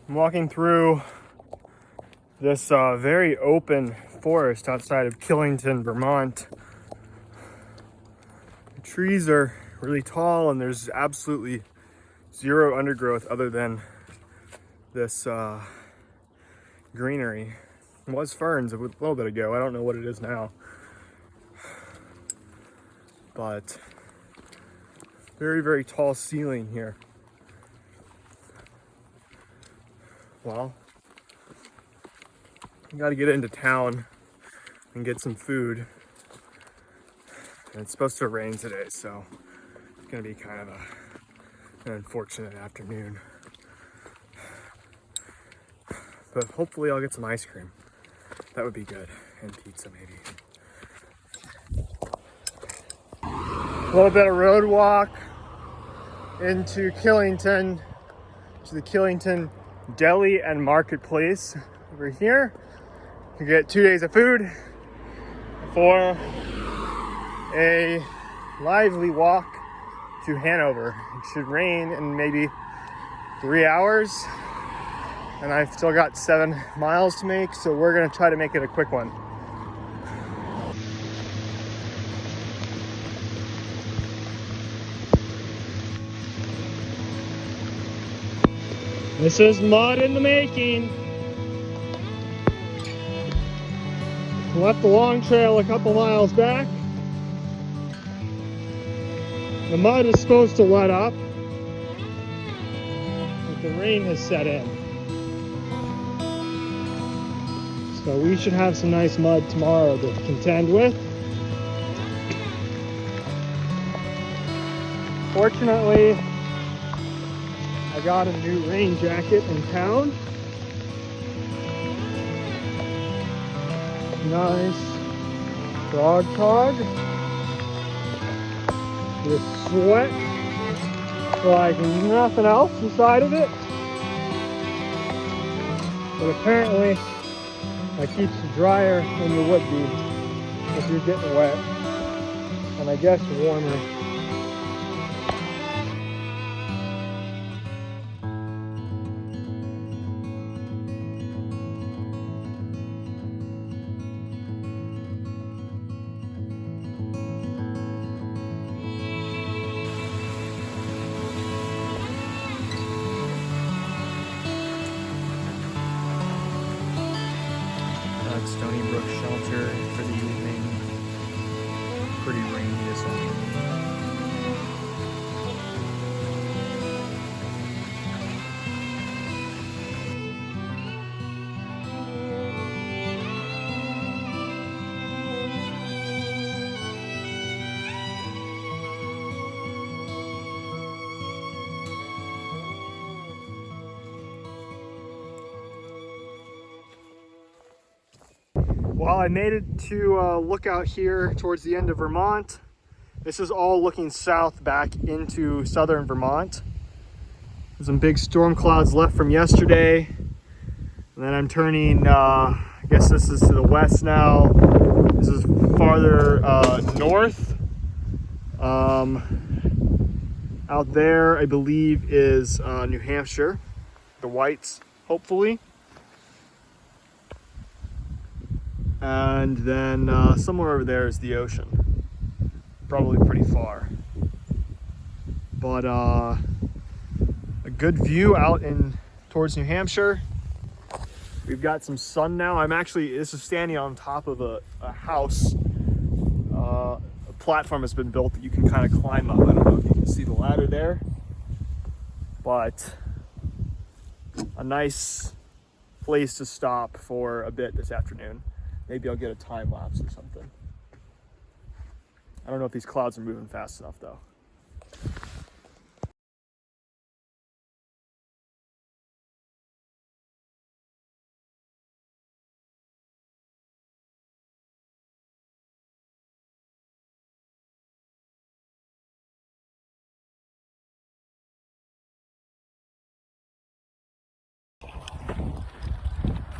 I'm walking through this very open forest outside of Killington, Vermont. The trees are really tall and there's absolutely zero undergrowth other than this greenery. It was ferns a little bit ago. I don't know what it is now. But very, very tall ceiling here. Well, you gotta get into town and get some food. And it's supposed to rain today, so it's gonna be kind of an unfortunate afternoon. But hopefully I'll get some ice cream. That would be good. And pizza maybe. A little bit of road walk into Killington, to the Killington Deli and Marketplace. Over here, you get 2 days of food for a lively walk to Hanover. It should rain in maybe 3 hours, and I've still got 7 miles to make, so we're gonna try to make it a quick one. This is mud in the making. Left the long trail a couple miles back. The mud is supposed to let up, but the rain has set in. So we should have some nice mud tomorrow to contend with. Fortunately, I got a new rain jacket in town. Nice frog cog. With sweat like nothing else inside of it. But apparently that keeps you drier than you would be if you're getting wet. And I guess warmer. Stony Brook shelter for the evening. Pretty rainy this afternoon. Well, I made it to lookout here towards the end of Vermont. This is all looking south back into southern Vermont. There's some big storm clouds left from yesterday. And then I'm turning, I guess this is to the west now. This is farther north. Out there, I believe, is New Hampshire. The whites, hopefully. And then somewhere over there is the ocean. Probably pretty far. But a good view out in towards New Hampshire. We've got some sun now. This is standing on top of a house. A platform has been built that you can kind of climb up. I don't know if you can see the ladder there. But a nice place to stop for a bit this afternoon. Maybe I'll get a time lapse or something. I don't know if these clouds are moving fast enough though.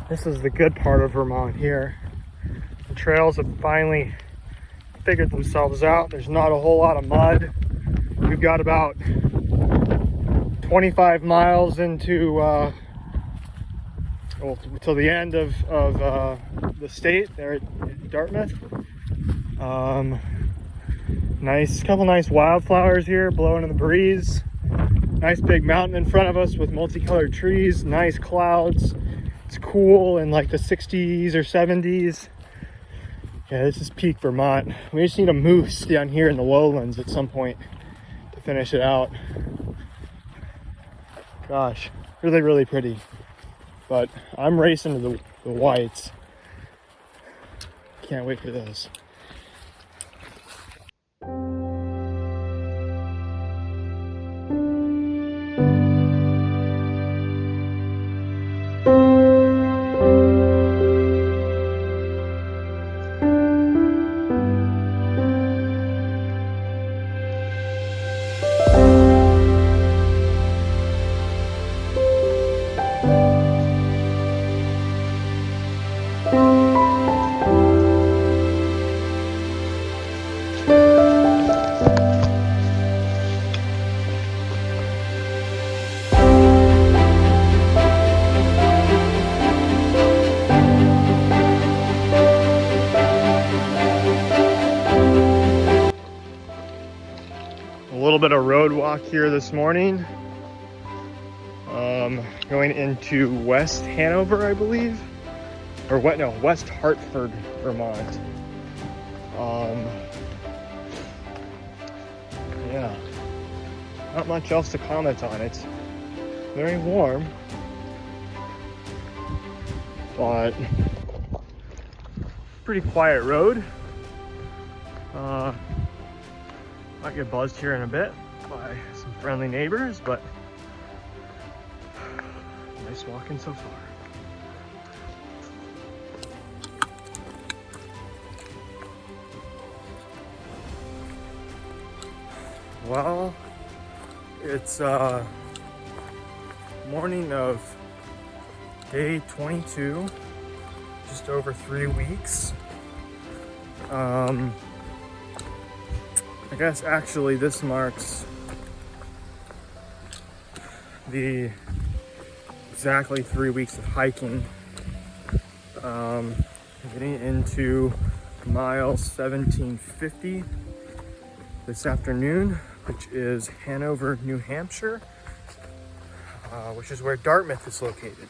This is the good part of Vermont here. The trails have finally figured themselves out. There's not a whole lot of mud. We've got about 25 miles into well, till the end of the state there at Dartmouth. Couple nice wildflowers here blowing in the breeze. Nice big mountain in front of us with multicolored trees, nice clouds. It's cool in like the 60s or 70s. Yeah, this is peak Vermont. We just need a moose down here in the lowlands at some point to finish it out. Gosh, really, really pretty. But I'm racing to the whites. Can't wait for this. A little bit of road walk here this morning. Going into West Hanover, I believe, or what? No, West Hartford, Vermont. Yeah, not much else to comment on. It's very warm, but pretty quiet road. Might get buzzed here in a bit by some friendly neighbors, but nice walking so far. Well, it's morning of day 22, just over 3 weeks. I guess actually this marks the exactly 3 weeks of hiking. Getting into mile 1750 this afternoon, which is Hanover, New Hampshire, which is where Dartmouth is located.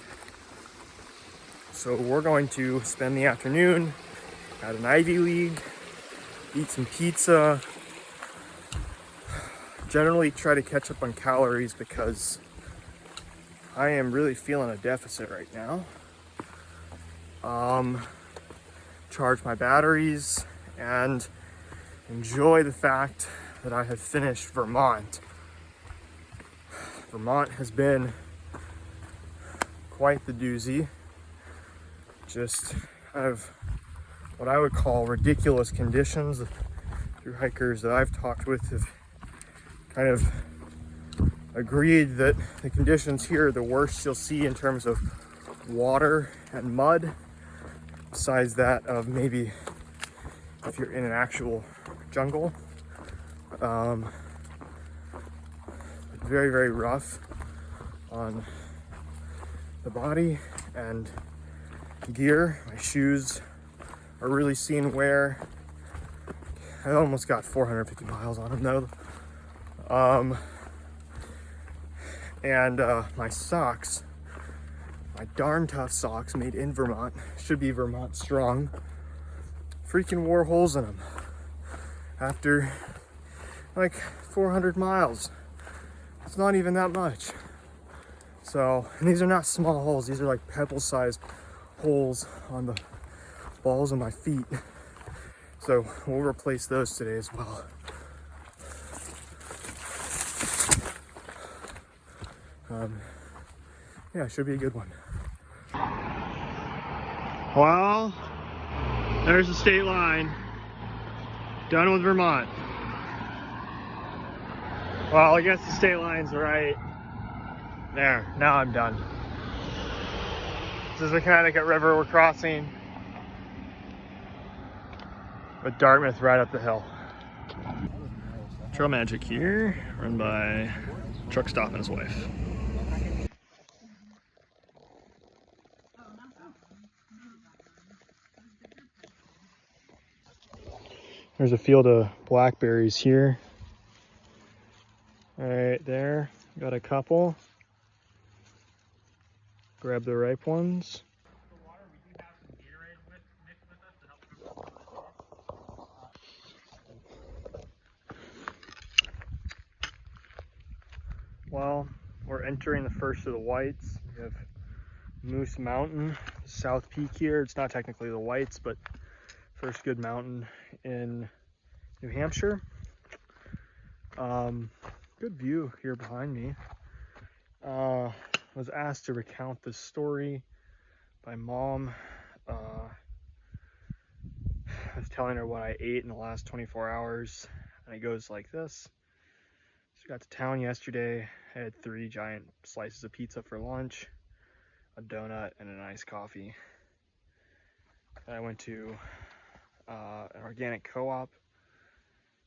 So we're going to spend the afternoon at an Ivy League, eat some pizza, generally try to catch up on calories because I am really feeling a deficit right now. Charge my batteries and enjoy the fact that I have finished Vermont. Vermont has been quite the doozy. Just kind of what I would call ridiculous conditions. Through hikers that I've talked with have kind of agreed that the conditions here are the worst you'll see in terms of water and mud, besides that of maybe if you're in an actual jungle. Very, very rough on the body and gear. My shoes are really seeing wear. I almost got 450 miles on them though. And my socks, my darn tough socks made in Vermont, should be Vermont strong, freaking wore holes in them after like 400 miles. It's not even that much. So, and these are not small holes, these are like pebble-sized holes on the balls of my feet. So we'll replace those today as well. Yeah, it should be a good one. Well, there's the state line. Done with Vermont. Well, I guess the state line's right there. Now I'm done. This is the Connecticut River we're crossing, with Dartmouth right up the hill. Trail Magic here, run by Truck Stop and his wife. There's a field of blackberries here. Right there, got a couple. Grab the ripe ones. Well, we're entering the first of the whites. We have Moose Mountain, South Peak here. It's not technically the whites, but first good mountain in New Hampshire. Good view here behind me. Was asked to recount this story by Mom. I was telling her what I ate in the last 24 hours, and it goes like this. So got to town yesterday. I had 3 giant slices of pizza for lunch, a donut, and an iced coffee. Then I went to an organic co-op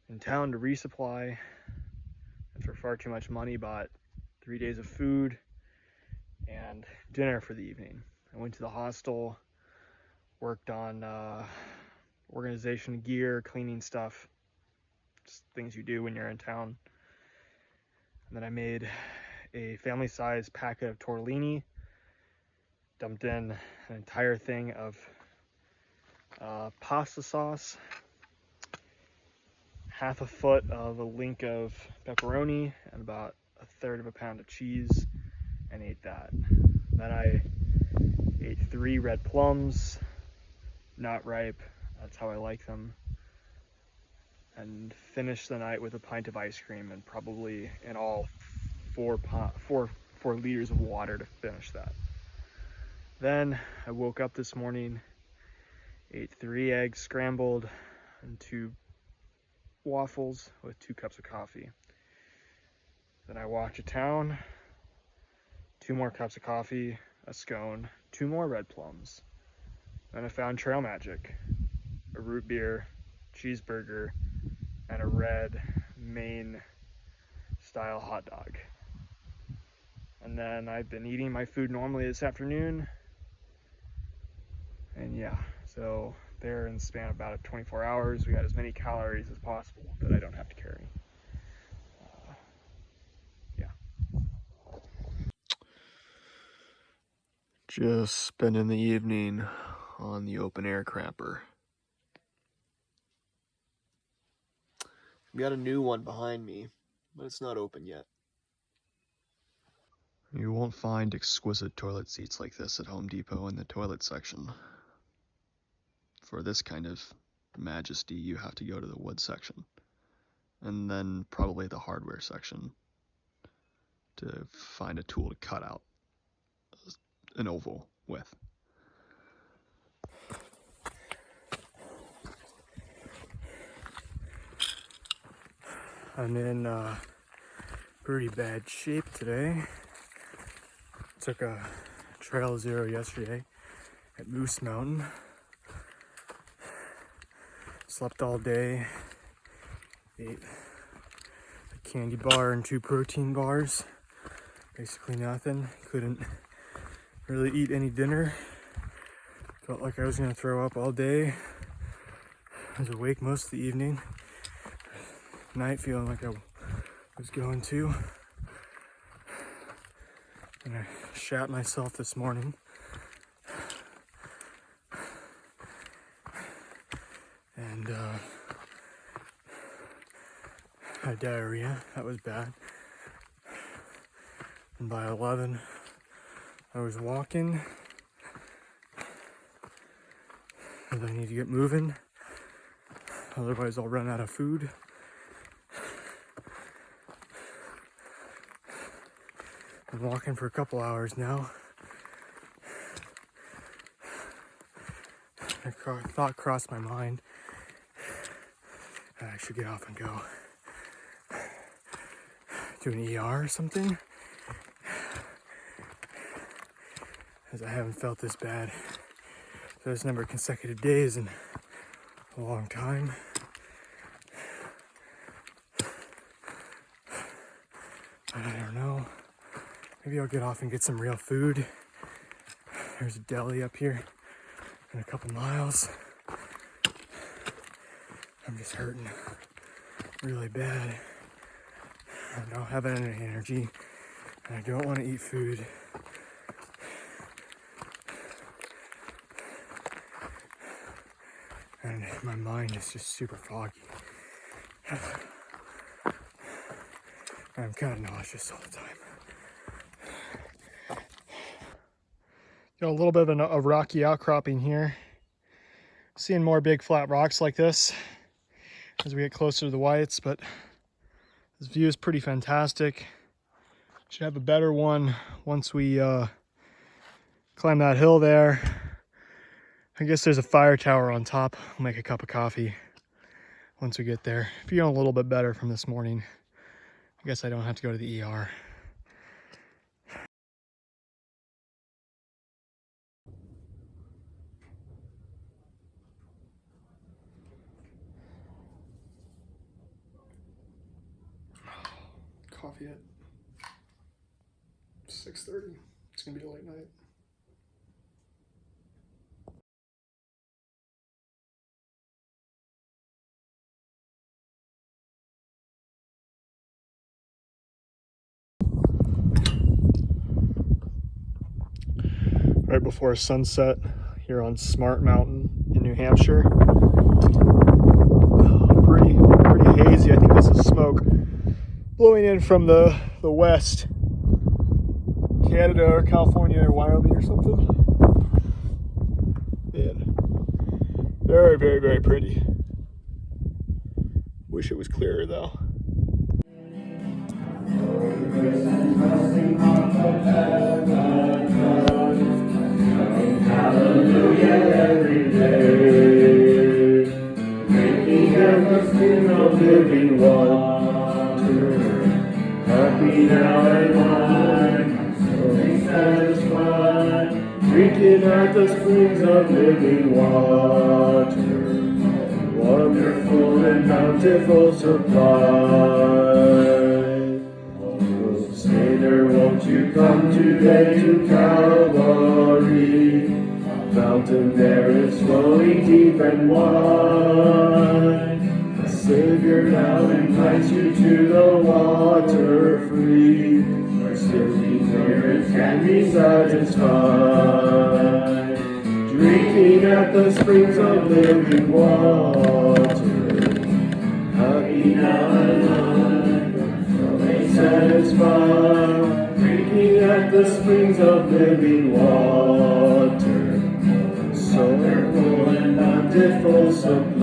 in town to resupply, and for far too much money bought 3 days of food and dinner for the evening. I went to the hostel, worked on organization gear, cleaning stuff, just things you do when you're in town. And then I made a family-sized packet of tortellini, dumped in an entire thing of pasta sauce, half a foot of a link of pepperoni, and about 1/3 of a pound of cheese, and ate that. Then I ate 3 red plums, not ripe, that's how I like them, and finished the night with a pint of ice cream and probably in all 4 liters of water to finish that. Then I woke up this morning, ate 3 eggs scrambled and 2 waffles with 2 cups of coffee. Then I walked to town, 2 more cups of coffee, a scone, 2 more red plums. Then I found Trail Magic, a root beer, cheeseburger, and a red Maine style hot dog. And then I've been eating my food normally this afternoon. And yeah, so there in the span of about 24 hours, we got as many calories as possible that I don't have to carry. Yeah. Just spending the evening on the open air crapper. We got a new one behind me, but it's not open yet. You won't find exquisite toilet seats like this at Home Depot in the toilet section. For this kind of majesty, you have to go to the wood section, and then probably the hardware section to find a tool to cut out an oval with. I'm in pretty bad shape today. Took a Trail Zero yesterday at Moose Mountain. Slept all day. Ate a candy bar and 2 protein bars. Basically nothing. Couldn't really eat any dinner. Felt like I was gonna throw up all day. I was awake most of the evening. Night feeling like I was going to. And I shat myself this morning. And had diarrhea. That was bad. And by 11, I was walking. And I need to get moving. Otherwise, I'll run out of food. Been walking for a couple hours now. A thought crossed my mind that I should get off and go to an ER or something, as I haven't felt this bad for this number of consecutive days in a long time. But I don't know. Maybe I'll get off and get some real food. There's a deli up here in a couple miles. I'm just hurting really bad. I don't have any energy, and I don't want to eat food. And my mind is just super foggy. I'm kind of nauseous all the time. Got a little bit of a rocky outcropping here. Seeing more big flat rocks like this as we get closer to the whites, but this view is pretty fantastic. Should have a better one once we climb that hill there. I guess there's a fire tower on top. I'll make a cup of coffee once we get there. Feeling a little bit better from this morning. I guess I don't have to go to the ER. Coffee at 6:30. It's gonna be a late night. Right before sunset here on Smart Mountain in New Hampshire. Pretty hazy. I think this is smoke blowing in from the west. Canada or California or Wyoming or something. Man, very pretty. Wish it was clearer though. Hallelujah every day, drinking at the spring of living water, happy now and on, so satisfied, drinking at the springs of living water, wonderful and bountiful supply. Oh, Savior, won't you come today to Calvary? Fountain there is flowing deep and wide. The Savior now invites you to the water free, where thirsty spirits can be satisfied. Drinking at the springs of living water, happy now and on, so satisfied. Drinking at the springs of living water, so full and bountiful supply.